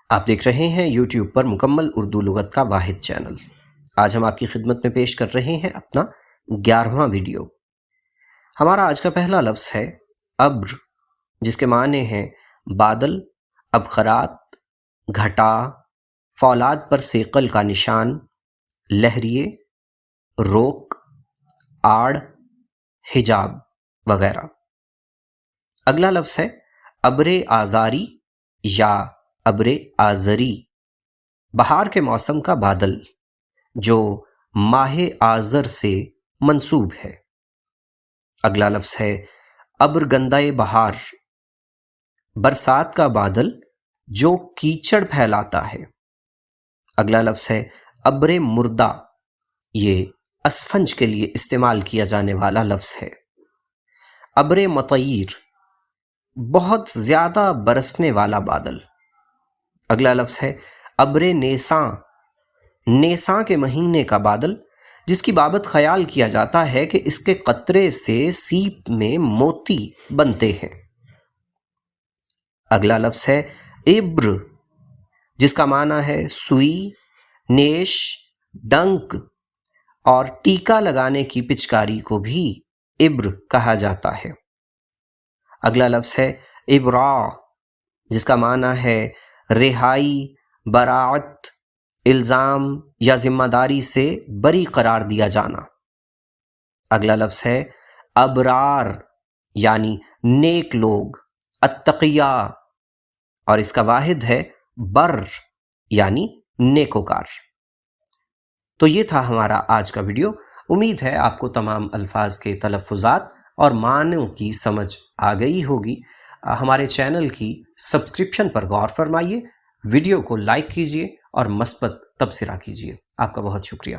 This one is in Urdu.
آپ دیکھ رہے ہیں یوٹیوب پر مکمل اردو لغت کا واحد چینل۔ آج ہم آپ کی خدمت میں پیش کر رہے ہیں اپنا 11واں ویڈیو۔ ہمارا آج کا پہلا لفظ ہے ابر، جس کے معنی ہیں بادل، ابخرات، گھٹا، فولاد پر ثقل کا نشان، لہریے، روک، آڑ، حجاب وغیرہ۔ اگلا لفظ ہے ابر آذاری یا ابر آذری، بہار کے موسم کا بادل جو ماہ آذر سے منسوب ہے۔ اگلا لفظ ہے ابر گندہ بہار، برسات کا بادل جو کیچڑ پھیلاتا ہے۔ اگلا لفظ ہے ابر مردہ، یہ اسفنج کے لیے استعمال کیا جانے والا لفظ ہے۔ ابر مطیر، بہت زیادہ برسنے والا بادل۔ اگلا لفظ ہے ابر نیساں، نیساں کے مہینے کا بادل جس کی بابت خیال کیا جاتا ہے کہ اس کے قطرے سے سیپ میں موتی بنتے ہیں۔ اگلا لفظ ہے ابر، جس کا معنی ہے سوئی، نیش، ڈنک اور ٹیکا لگانے کی پچکاری کو بھی ابر کہا جاتا ہے۔ اگلا لفظ ہے ابراء، جس کا معنی ہے رہائی، براعت، الزام یا ذمہ داری سے بری قرار دیا جانا۔ اگلا لفظ ہے ابرار، یعنی نیک لوگ، اتقیاء، اور اس کا واحد ہے بر، یعنی نیکوکار۔ تو یہ تھا ہمارا آج کا ویڈیو۔ امید ہے آپ کو تمام الفاظ کے تلفظات اور معنیوں کی سمجھ آ گئی ہوگی۔ ہمارے چینل کی سبسکرپشن پر غور فرمائیے، ویڈیو کو لائک کیجیے اور مثبت تبصرہ کیجیے۔ آپ کا بہت شکریہ۔